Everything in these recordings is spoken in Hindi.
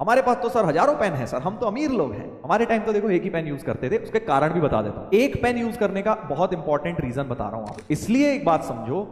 हमारे पास तो सर हजारों पेन है सर, हम तो अमीर लोग हैं। हमारे टाइम तो देखो एक ही पेन यूज करते थे, उसके कारण भी बता देता हूं। एक पेन यूज करने का बहुत इंपॉर्टेंट रीजन बता रहा हूं आपको। इसलिए एक बात समझो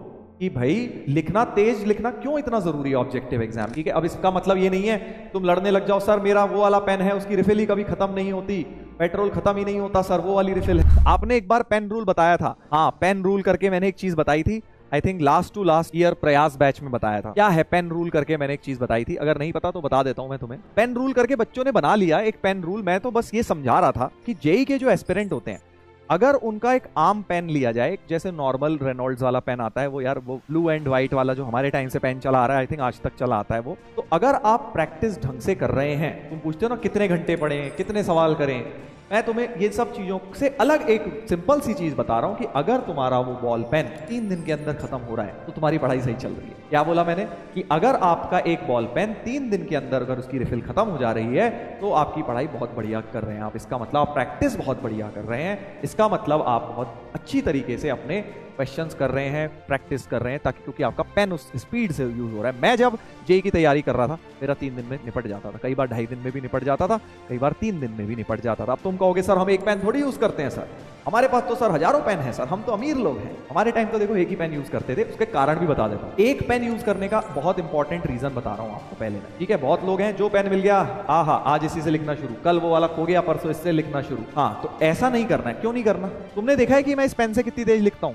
कि भाई लिखना, तेज लिखना क्यों इतना जरूरी है ऑब्जेक्टिव एग्जाम। ठीक है, अब इसका मतलब ये नहीं है तुम लड़ने लग जाओ, सर मेरा वो वाला पेन है उसकी रिफिल ही कभी खत्म नहीं होती, पेट्रोल खत्म ही नहीं होता सर, वो वाली रिफिल है। आपने एक बार पेन रूल बताया था, हाँ पेन रूल करके मैंने एक चीज बताई थी, I think last to last year Prayas batch में बताया था। क्या है पेन रूल करके मैंने एक चीज बताई थी, अगर नहीं पता तो बता देता हूं मैं तुम्हें। पेन रूल करके बच्चों ने बना लिया एक पेन रूल। मैं तो बस ये समझा रहा था कि जेई के जो एस्पिरेंट होते हैं, अगर उनका एक आम पेन लिया जाए, जैसे नॉर्मल रेनॉल्ड्स वाला पेन आता है, वो यार वो ब्लू एंड व्हाइट वाला जो हमारे टाइम से पेन चला आ रहा है, आई थिंक आज तक चला आता है वो, तो अगर आप प्रैक्टिस ढंग से कर रहे हैं, तुम पूछते हो ना कितने घंटे पढ़ें, कितने सवाल करें, मैं तुम्हें ये सब चीजों से अलग एक सिंपल सी चीज बता रहा हूं कि अगर तुम्हारा वो बॉल पेन 3 दिन के अंदर खत्म हो रहा है तो तुम्हारी पढ़ाई सही चल रही है। क्या बोला मैंने कि अगर आपका एक बॉल पेन 3 दिन के अंदर अगर उसकी रिफिल खत्म हो जा रही है तो आपकी पढ़ाई बहुत बढ़िया कर रहे हैं आप। इसका मतलब आप प्रैक्टिस बहुत बढ़िया कर रहे हैं, इसका मतलब आप बहुत अच्छी तरीके से अपने क्वेश्चंस कर रहे हैं, प्रैक्टिस कर रहे हैं, ताकि क्योंकि आपका पेन उस स्पीड से यूज हो रहा है। मैं जब जेई की तैयारी कर रहा था, मेरा 3 दिन में निपट जाता था, कई बार 2.5 दिन में भी निपट जाता था, कई बार 3 दिन में भी निपट जाता था। अब तुम कहोगे सर हम एक पेन थोड़ी यूज करते हैं सर, हमारे पास तो सर हजारों पेन है सर, हम तो अमीर लोग हैं। हमारे टाइम तो देखो एक ही पेन यूज करते थे, उसके कारण भी बता देता हूं। एक पेन यूज करने का बहुत इंपॉर्टेंट रीजन बता रहा हूं आपको पहले में। ठीक है, बहुत लोग हैं जो पेन मिल गया, आहा आज इसी से लिखना शुरू, कल वो वाला खो गया, परसों इससे लिखना शुरू। हाँ, तो ऐसा नहीं करना है। क्यों नहीं करना? तुमने देखा है कि मैं इस पेन से कितनी तेज लिखता हूं?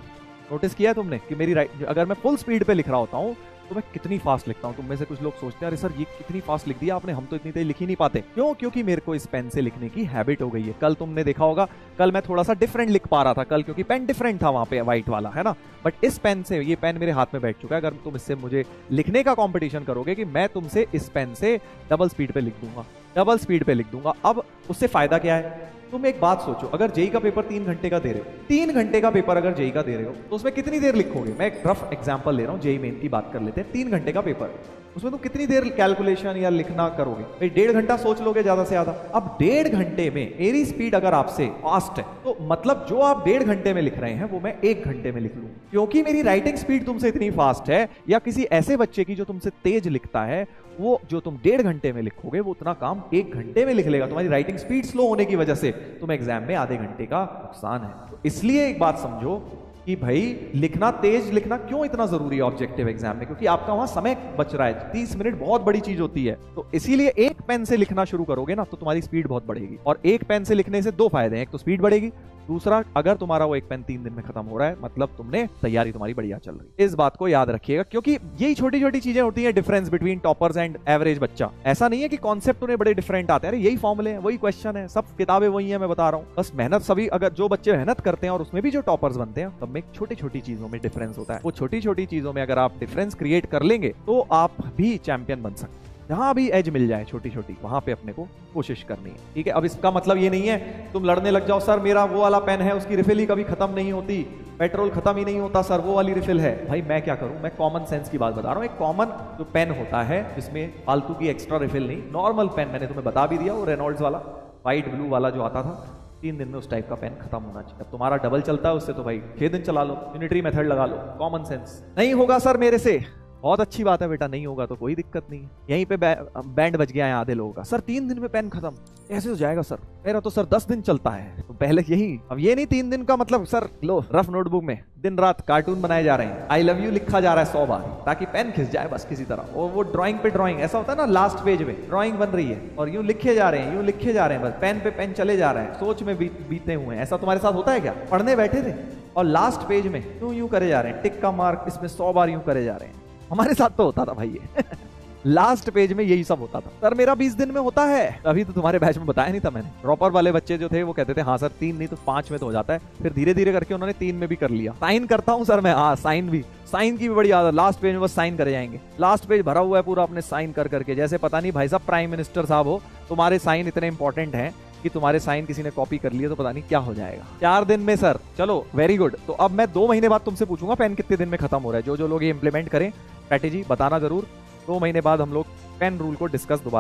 नोटिस किया है तुमने कि मेरी अगर मैं फुल स्पीड पे लिख रहा होता हूं तो मैं कितनी फास्ट लिखता हूं। तुम में से कुछ लोग सोचते हैं अरे सर ये कितनी फास्ट लिख दिया आपने, हम तो इतनी तेज लिख ही नहीं पाते। क्यों? क्योंकि मेरे को इस पेन से लिखने की हैबिट हो गई है। कल तुमने देखा होगा, कल मैं थोड़ा सा डिफरेंट लिख पा रहा था कल, क्योंकि पेन डिफरेंट था वहां पे व्हाइट वाला, है ना। बट इस पेन से, ये पेन मेरे हाथ में बैठ चुका है, अगर तुम इससे मुझे लिखने का कॉम्पिटिशन करोगे कि मैं तुमसे इस पेन से डबल स्पीड पे लिख दूंगा, डबल स्पीड पे लिख दूंगा। अब उससे फायदा क्या है? तुम एक बात सोचो, अगर जेई का पेपर 3 घंटे का दे रहे हो, 3 घंटे का पेपर अगर जेई का दे रहे हो तो उसमें कितनी देर लिखोगे? मैं एक रफ एग्जांपल ले रहा हूं, जेई मेन की बात कर लेते हैं। 3 घंटे का पेपर, उसमें तुम कितनी देर कैलकुलेशन या लिखना करोगे? भाई 1.5 घंटा सोच लोगे ज्यादा से ज्यादा। अब 1.5 घंटे में मेरी स्पीड अगर आपसे फास्ट है तो मतलब जो आप 1.5 घंटे में लिख रहे हैं वो मैं 1 घंटे में लिख लूं, क्योंकि मेरी राइटिंग स्पीड तुमसे इतनी फास्ट है। या किसी ऐसे बच्चे की जो तुमसे तेज लिखता है, वो जो तुम 1.5 घंटे में लिखोगे वो उतना काम 1 घंटे में लिख लेगा। तुम्हारी राइटिंग स्पीड स्लो होने की वजह से तुम्हें एग्जाम में आधे घंटे का नुकसान है। तो इसलिए एक बात समझो कि भाई लिखना, तेज लिखना क्यों इतना जरूरी है ऑब्जेक्टिव एग्जाम में, क्योंकि आपका वहां समय बच रहा है। 30 मिनट बहुत बड़ी चीज होती है। तो इसीलिए एक पेन से लिखना शुरू करोगे ना तो तुम्हारी स्पीड बहुत बढ़ेगी। और एक पेन से लिखने से 2 फायदे हैं, एक तो स्पीड बढ़ेगी, दूसरा अगर तुम्हारा वो एक पेन 3 दिन में खत्म हो रहा है मतलब तुमने तैयारी तुम्हारी बढ़िया चल रही है। इस बात को याद रखिएगा, क्योंकि यही छोटी छोटी चीजें होती हैं difference between toppers and average बच्चा। ऐसा नहीं है कि कॉन्सेप्ट उन्हें बड़े डिफरेंट आते हैं, अरे यही फॉर्मूले हैं, वही क्वेश्चन है, सब किताबें वही है। मैं बता रहा हूँ बस मेहनत सभी, अगर जो बच्चे मेहनत करते हैं और उसमें भी जो टॉपर्स बनते हैं, तब में छोटी छोटी चीजों में डिफरेंस होता है। वो छोटी छोटी चीजों में अगर आप डिफरेंस क्रिएट कर लेंगे तो आप भी चैंपियन बन सकते हैं। जहां भी एज मिल जाए छोटी छोटी, वहां पे अपने को कोशिश करनी है। ठीक है, अब इसका मतलब ये नहीं है तुम लड़ने लग जाओ, सर मेरा वो वाला पेन है उसकी रिफिल ही कभी खत्म नहीं होती, पेट्रोल खत्म ही नहीं होता सर, वो वाली रिफिल है। भाई मैं क्या करूं, मैं कॉमन सेंस की बात बता रहा हूं। एक कॉमन जो पेन होता है जिसमें फालतू की एक्स्ट्रा रिफिल नहीं, नॉर्मल पेन मैंने तुम्हें बता भी दिया, वो रेनॉल्ड्स वाला व्हाइट ब्लू वाला जो आता था, 3 दिन में उस टाइप का पेन खत्म होना चाहिए। अब तुम्हारा डबल चलता है उससे तो भाई 6 दिन चला लो, यूनिटरी मेथड लगा लो, कॉमन सेंस। नहीं होगा सर मेरे से, बहुत अच्छी बात है बेटा, नहीं होगा तो कोई दिक्कत नहीं है। यहीं पे बैंड बज गया है आधे लोगों का, सर 3 दिन में पेन खत्म कैसे हो जाएगा सर, मेरा तो सर 10 दिन चलता है। तो पहले यही, अब ये नहीं 3 दिन का मतलब सर लो रफ नोटबुक में दिन रात कार्टून बनाए जा रहे हैं, आई लव यू लिखा जा रहा है 100 बार ताकि पेन खिंच जाए बस किसी तरह। और वो ड्राइंग पे ड्राइंग, ऐसा होता है ना, लास्ट पेज में ड्राइंग बन रही है और यूं लिखे जा रहे हैं, यूं लिखे जा रहे हैं, बस पेन पे पेन चले जा रहे हैं, सोच में बीते हुए हैं। ऐसा तुम्हारे साथ होता है क्या? पढ़ने बैठे थे और लास्ट पेज में यूं यूं करे जा रहे हैं, टिक का मार्क इसमें 100 बार यूं करे जा रहे हैं। हमारे साथ तो होता था भाई ये लास्ट पेज में यही सब होता था। सर मेरा 20 दिन में होता है, अभी तो तुम्हारे बैच में बताया नहीं था मैंने। ड्रॉपर वाले बच्चे जो थे वो कहते थे हाँ सर 3 नहीं तो 5 में तो हो जाता है, फिर धीरे धीरे करके उन्होंने 3 में भी कर लिया। साइन करता हूँ सर मैं, हाँ साइन की भी बड़ी आदत, लास्ट पेज में बस साइन करे जाएंगे। लास्ट पेज भरा हुआ है पूरा अपने साइन कर करके, जैसे पता नहीं भाई साहब प्राइम मिनिस्टर साहब हो, तुम्हारे साइन इतने इंपॉर्टेंट हैं कि तुम्हारे साइन किसी ने कॉपी कर लिए तो पता नहीं क्या हो जाएगा। 4 दिन में सर, चलो वेरी गुड। तो अब मैं 2 महीने बाद तुमसे पूछूंगा पेन कितने दिन में खत्म हो रहा है। जो लोग ये इंप्लीमेंट करें स्ट्रेटेजी बताना जरूर। 2 महीने बाद हम लोग पेन रूल को डिस्कस दोबारा